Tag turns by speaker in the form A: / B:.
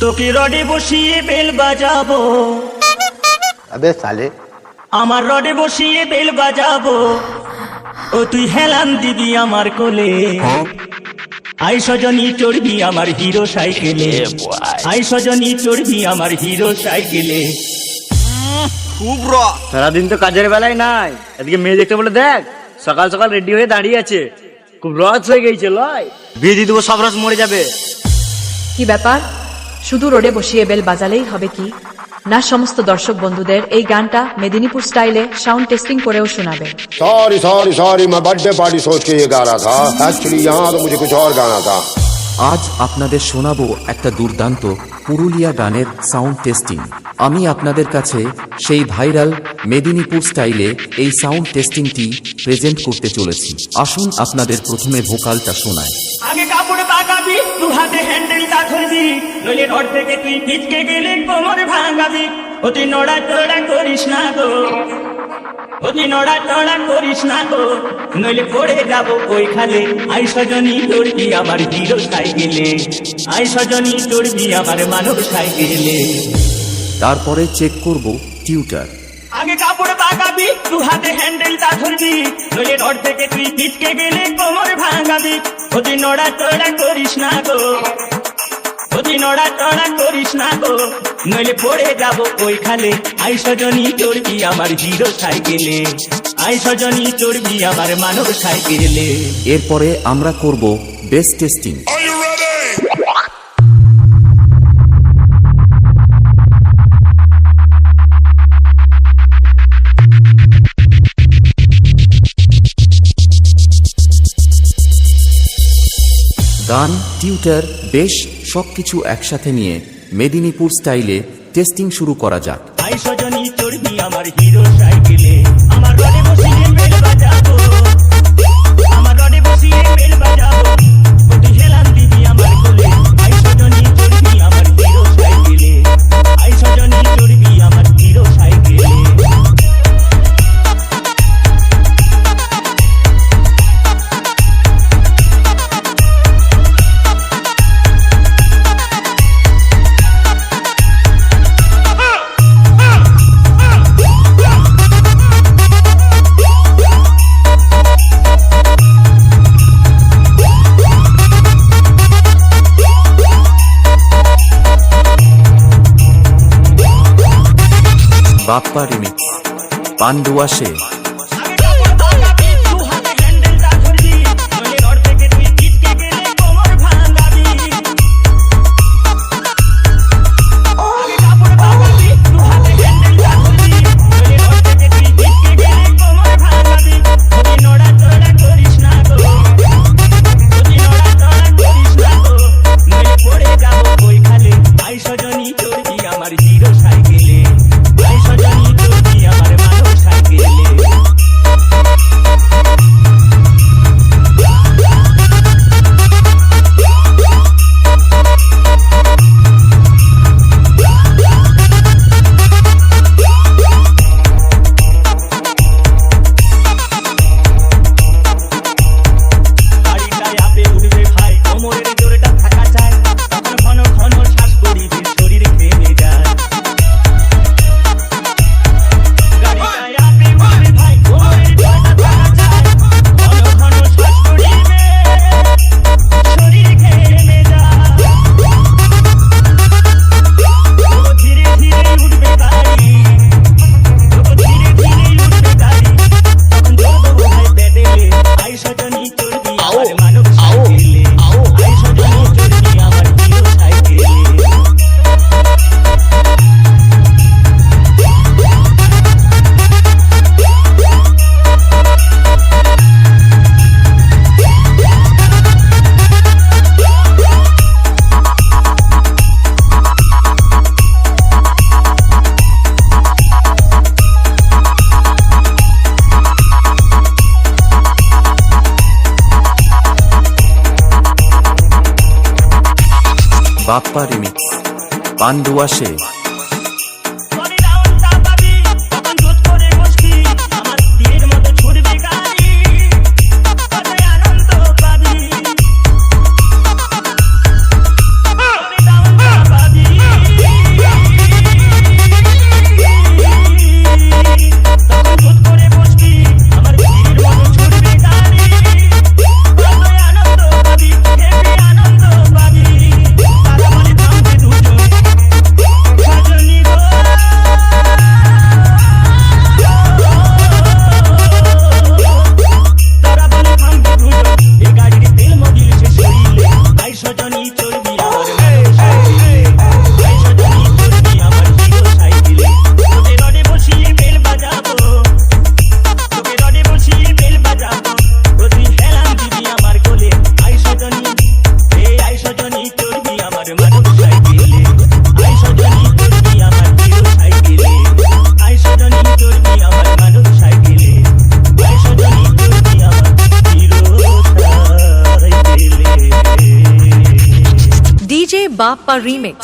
A: তোকে রডে বসিয়ে বেল বাজাবো।
B: अबे साले
A: আমার রডে বসিয়ে বেল বাজাবো, ও তুই হেলান দিবি আমার কোলে। আই সজনী চড়বি আমার হিরো সাইকেলে, আই সজনী চড়বি আমার হিরো সাইকেলে।
C: খুব র
D: সারাদিন তো কাজের বেলায় নাই, এদিকে মেয়ে দেখতে বলে দেখ সকাল সকাল রেডি হয়ে দাঁড়িয়ে আছে। খুব রস হয়ে গেছে লয়, বিয়ে দিয়ে দেবো, সব রস মরে যাবে।
E: কি ব্যাপার, শুধু রোডে বসিয়ে বেল বাজালেই হবে কি না? সমস্ত দর্শক বন্ধুদের এই গানটা মেদিনীপুর স্টাইলে সাউন্ড টেস্টিং करेও শোনাবে।
F: सॉरी मैं बर्थडे पार्टी सोच के ये गा रहा था, एक्चुअली यहाँ तो मुझे कुछ और गाना था।
G: আজ আপনাদের শোনাবো একটা দুর্দান্ত পুরুলিয়া গানের সাউন্ড টেস্টিং। আমি আপনাদের কাছে সেই ভাইরাল মেদিনীপুর স্টাইলে এই সাউন্ড টেস্টিংটি প্রেজেন্ট করতে চলেছি। আসুন আপনাদের প্রথমে ভোকালটা শোনায়।
A: আগে কাপড় পাকাবি, দু হাতে হ্যান্ডেলটা ধরবি, নইলে রড থেকে তুই পিচকে গেলে কোমর ভাঙাবি। অতি নড়া চড়া করিস না গো, অতি নড়া চড়া করিস না গো, নইলে পড়ে যাবো ওই খালে। আই সজনী চড়বি আমার হিরো সাইকেলে, আই সজনী চড়বি আমার মানব সাইকেলে।
G: তারপরে চেক করব টিউটার।
A: আগে কাপড় পাকাবি, দু হাতে হ্যান্ডেলটা ধরবি, নইলে রড থেকে তুই পিচকে গেলে কোমর ভাঙাবি। অতি নড়া চড়া করিস না গো, অতি নড়া চড়া করিস না গো, নইলে পড়ে যাবো ওই খালে। আই সজনী চড়বি আমার হিরো সাইকেলে, আই সজনী চড়বি আমার মানব সাইকেলে।
G: এরপরে আমরা করব বেস টেস্টিং। গান, টিউটার, বেশ সবকিছু একসাথে নিয়ে মেদিনীপুর স্টাইলে টেস্টিং শুরু করা যাক।
A: আই সজনী চড়বি আমার হিরো সাইকেলে, আমার রডে বসিয়ে বেল বাজাবো, আমার রডে বসিয়ে বেল বাজাবো, তুই হেলান দিবি আমার কোলে। আই সজনী চড়বি আমার হিরো সাইকেলে, আই সজনী চড়বি আমার হিরো সাইকেলে।
G: বাপ্পা রিমিক্স, পান্ডুয়া সে। বাপ্পা রিমিক্স, পান্ডুয়া সে।
A: পাবি
H: DJ Bappa Remix